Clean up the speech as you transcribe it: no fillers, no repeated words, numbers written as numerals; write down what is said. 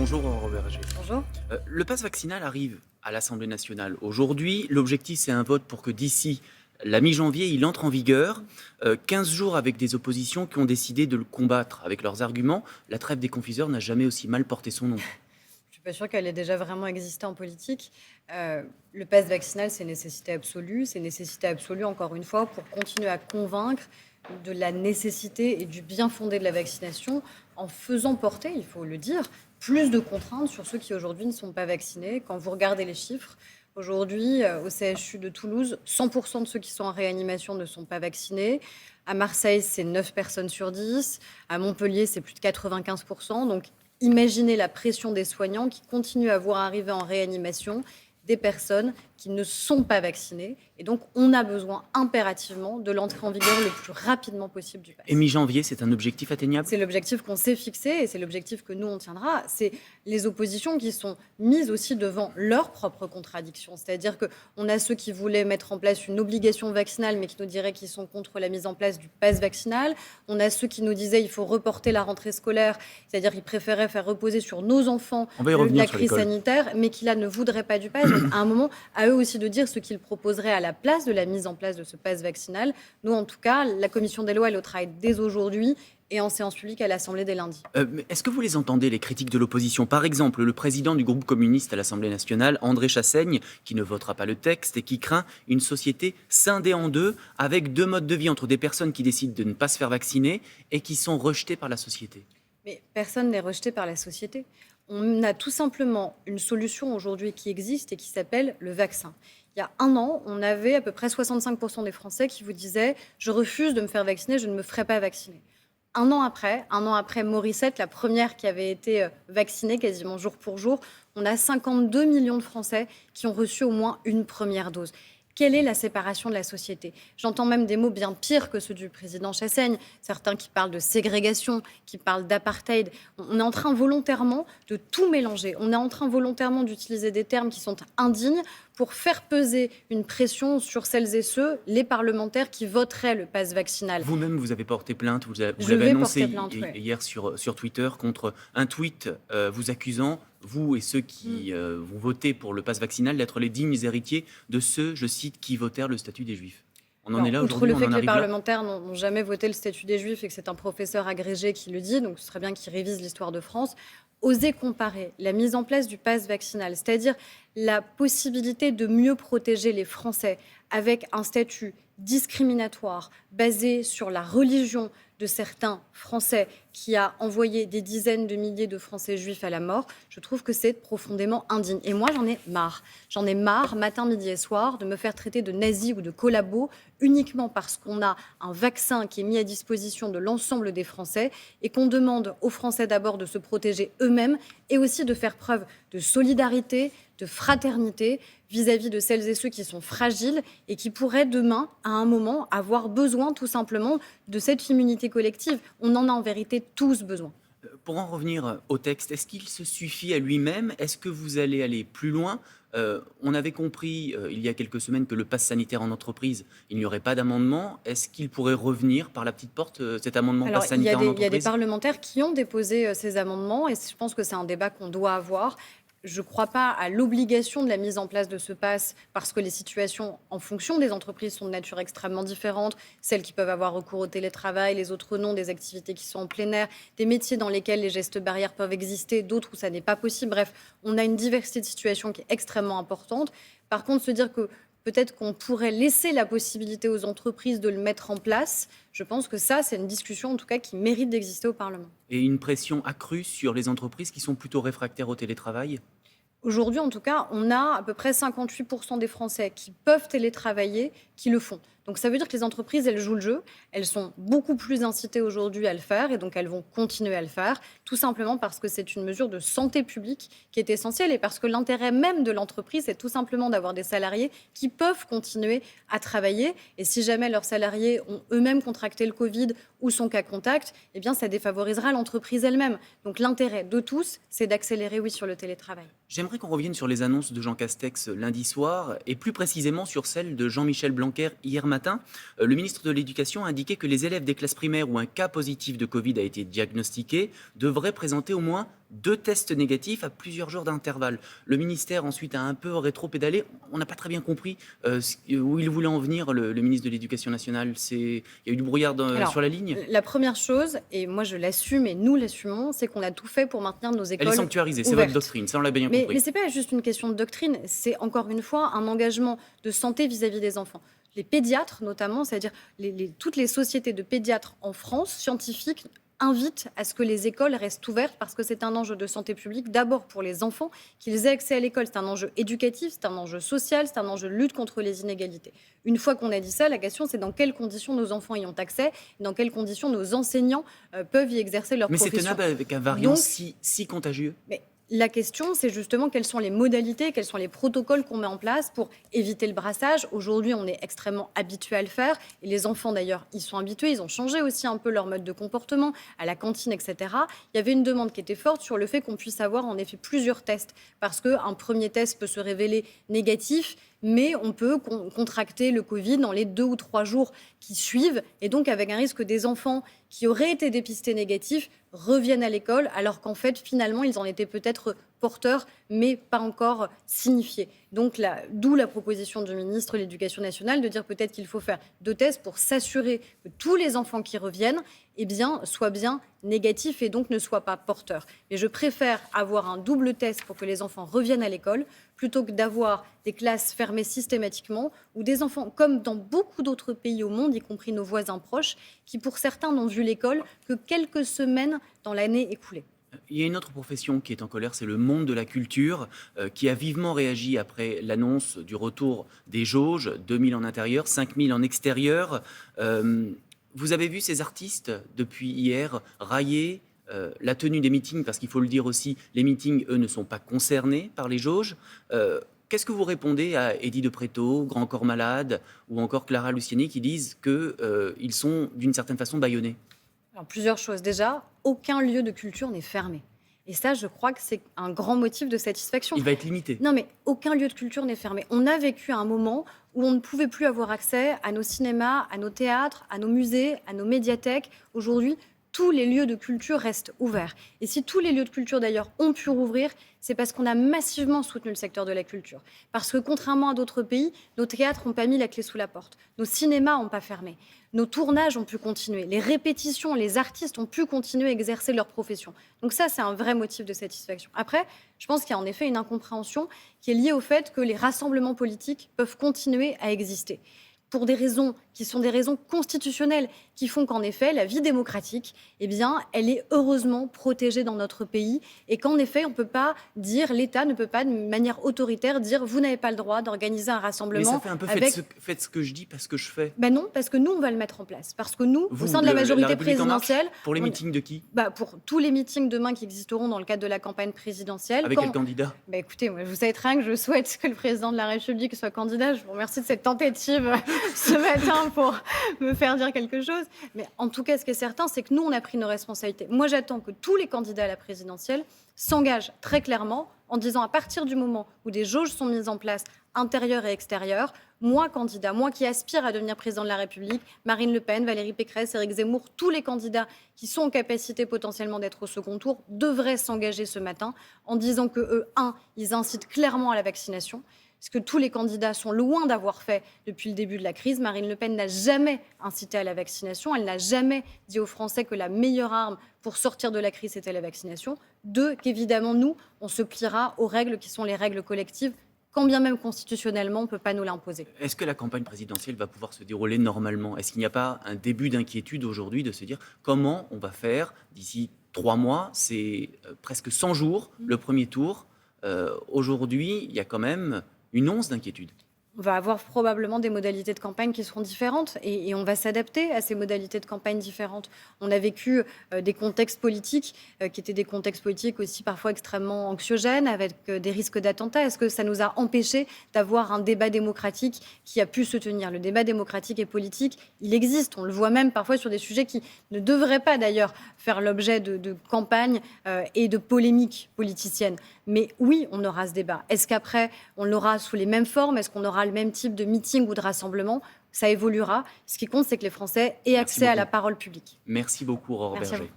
Bonjour Robert G. Bonjour. Le pass vaccinal arrive à l'Assemblée nationale aujourd'hui. L'objectif, c'est un vote pour que d'ici la mi-janvier, il entre en vigueur. 15 jours avec des oppositions qui ont décidé de le combattre avec leurs arguments. La trêve des confiseurs n'a jamais aussi mal porté son nom. Je ne suis pas sûre qu'elle ait déjà vraiment existé en politique. Le pass vaccinal, c'est une nécessité absolue. C'est une nécessité absolue, encore une fois, pour continuer à convaincre de la nécessité et du bien fondé de la vaccination en faisant porter, il faut le dire, plus de contraintes sur ceux qui aujourd'hui ne sont pas vaccinés. Quand vous regardez les chiffres, aujourd'hui, au CHU de Toulouse, 100% de ceux qui sont en réanimation ne sont pas vaccinés. À Marseille, c'est 9 personnes sur 10. À Montpellier, c'est plus de 95%. Donc, imaginez la pression des soignants qui continuent à voir arriver en réanimation des personnes qui ne sont pas vaccinées. Et donc, on a besoin impérativement de l'entrée en vigueur le plus rapidement possible du pass. Et mi-janvier, c'est un objectif atteignable? C'est l'objectif qu'on s'est fixé et c'est l'objectif que nous, on tiendra. C'est les oppositions qui sont mises aussi devant leurs propres contradictions. C'est-à-dire qu'on a ceux qui voulaient mettre en place une obligation vaccinale, mais qui nous diraient qu'ils sont contre la mise en place du pass vaccinal. On a ceux qui nous disaient qu'il faut reporter la rentrée scolaire, c'est-à-dire qu'ils préféraient faire reposer sur nos enfants la crise sanitaire, mais qui là ne voudraient pas du pass. Donc, à un moment, à eux aussi de dire ce qu'ils proposeraient à la place de la mise en place de ce pass vaccinal. Nous, en tout cas, la commission des lois, elle travaille dès aujourd'hui et en séance publique à l'Assemblée dès lundi. Est-ce que vous les entendez, les critiques de l'opposition? Par exemple, le président du groupe communiste à l'Assemblée nationale, André Chassaigne, qui ne votera pas le texte et qui craint une société scindée en deux, avec deux modes de vie entre des personnes qui décident de ne pas se faire vacciner et qui sont rejetées par la société. Mais personne n'est rejeté par la société. On a tout simplement une solution aujourd'hui qui existe et qui s'appelle le vaccin. Il y a un an, on avait à peu près 65% des Français qui vous disaient « je refuse de me faire vacciner, je ne me ferai pas vacciner ». Un an après Morissette, la première qui avait été vaccinée quasiment jour pour jour, on a 52 millions de Français qui ont reçu au moins une première dose. Quelle est la séparation de la société? J'entends même des mots bien pires que ceux du président Chassaigne, certains qui parlent de ségrégation, qui parlent d'apartheid. On est en train volontairement de tout mélanger. On est en train volontairement d'utiliser des termes qui sont indignes pour faire peser une pression sur celles et ceux, les parlementaires qui voteraient le pass vaccinal. Vous-même, vous avez porté plainte, vous l'avez annoncé hier oui. sur Twitter contre un tweet vous accusant, vous et ceux qui vont voter pour le pass vaccinal, d'être les dignes héritiers de ceux, je cite, qui votèrent le statut des Juifs. On en est là aujourd'hui, outre le fait que les parlementaires n'ont jamais voté le statut des Juifs et que c'est un professeur agrégé qui le dit, donc ce serait bien qu'il révise l'histoire de France. Oser comparer la mise en place du pass vaccinal, c'est-à-dire la possibilité de mieux protéger les Français avec un statut discriminatoire basé sur la religion de certains Français qui a envoyé des dizaines de milliers de Français juifs à la mort, je trouve que c'est profondément indigne. Et moi, j'en ai marre. J'en ai marre, matin, midi et soir, de me faire traiter de nazi ou de collabo uniquement parce qu'on a un vaccin qui est mis à disposition de l'ensemble des Français et qu'on demande aux Français d'abord de se protéger eux-mêmes et aussi de faire preuve de solidarité, de fraternité vis-à-vis de celles et ceux qui sont fragiles et qui pourraient demain, à un moment, avoir besoin tout simplement de cette immunité collective. On en a en vérité tous besoin. Pour en revenir au texte, est-ce qu'il se suffit à lui-même? Est-ce que vous allez aller plus loin? On avait compris il y a quelques semaines que le pass sanitaire en entreprise, il n'y aurait pas d'amendement. Est-ce qu'il pourrait revenir par la petite porte, cet amendement pass sanitaire en entreprise? Il y a des parlementaires qui ont déposé ces amendements et je pense que c'est un débat qu'on doit avoir. Je ne crois pas à l'obligation de la mise en place de ce pass parce que les situations en fonction des entreprises sont de nature extrêmement différente. Celles qui peuvent avoir recours au télétravail, les autres non, des activités qui sont en plein air, des métiers dans lesquels les gestes barrières peuvent exister, d'autres où ça n'est pas possible. Bref, on a une diversité de situations qui est extrêmement importante. Par contre, se dire que peut-être qu'on pourrait laisser la possibilité aux entreprises de le mettre en place. Je pense que ça, c'est une discussion en tout cas qui mérite d'exister au Parlement. Et une pression accrue sur les entreprises qui sont plutôt réfractaires au télétravail? Aujourd'hui, en tout cas, on a à peu près 58% des Français qui peuvent télétravailler, qui le font. Donc ça veut dire que les entreprises, elles jouent le jeu, elles sont beaucoup plus incitées aujourd'hui à le faire et donc elles vont continuer à le faire, tout simplement parce que c'est une mesure de santé publique qui est essentielle et parce que l'intérêt même de l'entreprise, c'est tout simplement d'avoir des salariés qui peuvent continuer à travailler. Et si jamais leurs salariés ont eux-mêmes contracté le Covid ou sont cas contact, eh bien ça défavorisera l'entreprise elle-même. Donc l'intérêt de tous, c'est d'accélérer, oui, sur le télétravail. J'aimerais qu'on revienne sur les annonces de Jean Castex lundi soir et plus précisément sur celles de Jean-Michel Blanquer hier matin. Le ministre de l'Éducation a indiqué que les élèves des classes primaires où un cas positif de Covid a été diagnostiqué devraient présenter au moins 2 tests négatifs à plusieurs jours d'intervalle. Le ministère ensuite a un peu rétro-pédalé. On n'a pas très bien compris où il voulait en venir, le ministre de l'Éducation nationale. Il y a eu du brouillard Alors, sur la ligne. la première chose, et moi je l'assume et nous l'assumons, c'est qu'on a tout fait pour maintenir nos écoles Elle est sanctuarisée, c'est ouvertes. votre doctrine, ça on l'a bien Mais compris. ce n'est pas juste une question de doctrine, c'est encore une fois un engagement de santé vis-à-vis des enfants. Les pédiatres notamment, c'est-à-dire toutes les sociétés de pédiatres en France, scientifiques, invitent à ce que les écoles restent ouvertes parce que c'est un enjeu de santé publique, d'abord pour les enfants, qu'ils aient accès à l'école. C'est un enjeu éducatif, c'est un enjeu social, c'est un enjeu de lutte contre les inégalités. Une fois qu'on a dit ça, la question c'est dans quelles conditions nos enfants y ont accès, dans quelles conditions nos enseignants peuvent y exercer leur Mais profession. c'est tenable avec un variant Donc, si contagieux. mais la question, c'est justement quelles sont les modalités, quels sont les protocoles qu'on met en place pour éviter le brassage. Aujourd'hui, on est extrêmement habitué à le faire. Et les enfants, d'ailleurs, ils sont habitués. Ils ont changé aussi un peu leur mode de comportement, à la cantine, etc. Il y avait une demande qui était forte sur le fait qu'on puisse avoir en effet plusieurs tests. Parce qu'un premier test peut se révéler négatif, mais on peut contracter le Covid dans les 2 ou 3 jours qui suivent. Et donc, avec un risque des enfants qui auraient été dépistés négatifs reviennent à l'école, alors qu'en fait, finalement, ils en étaient peut-être porteurs, mais pas encore signifiés. Donc, d'où la proposition du ministre de l'Éducation nationale de dire peut-être qu'il faut faire 2 tests pour s'assurer que tous les enfants qui reviennent soient bien négatifs et donc ne soient pas porteurs. Mais je préfère avoir un double test pour que les enfants reviennent à l'école plutôt que d'avoir des classes fermées systématiquement ou des enfants, comme dans beaucoup d'autres pays au monde, y compris nos voisins proches, qui pour certains n'ont vu l'école que quelques semaines dans l'année écoulée. Il y a une autre profession qui est en colère, c'est le monde de la culture, qui a vivement réagi après l'annonce du retour des jauges, 2000 en intérieur, 5000 en extérieur. Vous avez vu ces artistes, depuis hier, railler la tenue des meetings, parce qu'il faut le dire aussi, les meetings, eux, ne sont pas concernés par les jauges. Qu'est-ce que vous répondez à Eddie de Pretto, Grand Corps Malade, ou encore Clara Luciani, qui disent qu'ils sont, d'une certaine façon, bâillonnés? Alors, plusieurs choses. Déjà, aucun lieu de culture n'est fermé. Et ça, je crois que c'est un grand motif de satisfaction. Il va être limité. Non, mais aucun lieu de culture n'est fermé. On a vécu un moment où on ne pouvait plus avoir accès à nos cinémas, à nos théâtres, à nos musées, à nos médiathèques. Aujourd'hui, tous les lieux de culture restent ouverts. Et si tous les lieux de culture, d'ailleurs, ont pu rouvrir, c'est parce qu'on a massivement soutenu le secteur de la culture. Parce que, contrairement à d'autres pays, nos théâtres n'ont pas mis la clé sous la porte. Nos cinémas n'ont pas fermé. Nos tournages ont pu continuer. Les répétitions, les artistes ont pu continuer à exercer leur profession. Donc ça, c'est un vrai motif de satisfaction. Après, je pense qu'il y a en effet une incompréhension qui est liée au fait que les rassemblements politiques peuvent continuer à exister pour des raisons qui sont des raisons constitutionnelles, qui font qu'en effet, la vie démocratique, eh bien, elle est heureusement protégée dans notre pays et qu'en effet, on ne peut pas dire, l'État ne peut pas, de manière autoritaire, dire « vous n'avez pas le droit d'organiser un rassemblement ». Mais ça fait un peu faites ce que je dis, pas ce que je fais. Ben non, parce que nous, on va le mettre en place. Parce que nous, Vous, au sein de la majorité République En Marche, présidentielle... pour les meetings de qui? Pour tous les meetings demain qui existeront dans le cadre de la campagne présidentielle. Avec quel candidat? Écoutez, moi, vous savez très bien que je souhaite que le président de la République soit candidat. Je vous remercie de cette tentative ce matin pour me faire dire quelque chose. Mais en tout cas, ce qui est certain, c'est que nous, on a pris nos responsabilités. Moi, j'attends que tous les candidats à la présidentielle s'engagent très clairement en disant à partir du moment où des jauges sont mises en place, intérieures et extérieures, moi, candidat, moi qui aspire à devenir président de la République, Marine Le Pen, Valérie Pécresse, Éric Zemmour, tous les candidats qui sont en capacité potentiellement d'être au second tour devraient s'engager ce matin en disant que eux, ils incitent clairement à la vaccination. Ce que tous les candidats sont loin d'avoir fait depuis le début de la crise. Marine Le Pen n'a jamais incité à la vaccination. Elle n'a jamais dit aux Français que la meilleure arme pour sortir de la crise, c'était la vaccination. 2, qu'évidemment, nous, on se pliera aux règles qui sont les règles collectives, quand bien même constitutionnellement, on ne peut pas nous l'imposer. Est-ce que la campagne présidentielle va pouvoir se dérouler normalement? Est-ce qu'il n'y a pas un début d'inquiétude aujourd'hui de se dire comment on va faire d'ici 3 mois? C'est presque 100 jours, le premier tour. Aujourd'hui, il y a quand même une once d'inquiétude. On va avoir probablement des modalités de campagne qui seront différentes et on va s'adapter à ces modalités de campagne différentes. On a vécu des contextes politiques qui étaient des contextes politiques aussi parfois extrêmement anxiogènes avec des risques d'attentats. Est-ce que ça nous a empêchés d'avoir un débat démocratique qui a pu se tenir? Le débat démocratique et politique, il existe. On le voit même parfois sur des sujets qui ne devraient pas d'ailleurs faire l'objet de campagnes et de polémiques politiciennes. Mais oui, on aura ce débat. Est-ce qu'après, on l'aura sous les mêmes formes? Est-ce qu'on aura le même type de meeting ou de rassemblement? Ça évoluera. Ce qui compte, c'est que les Français aient accès à la parole publique. Merci beaucoup, Aurore Berger.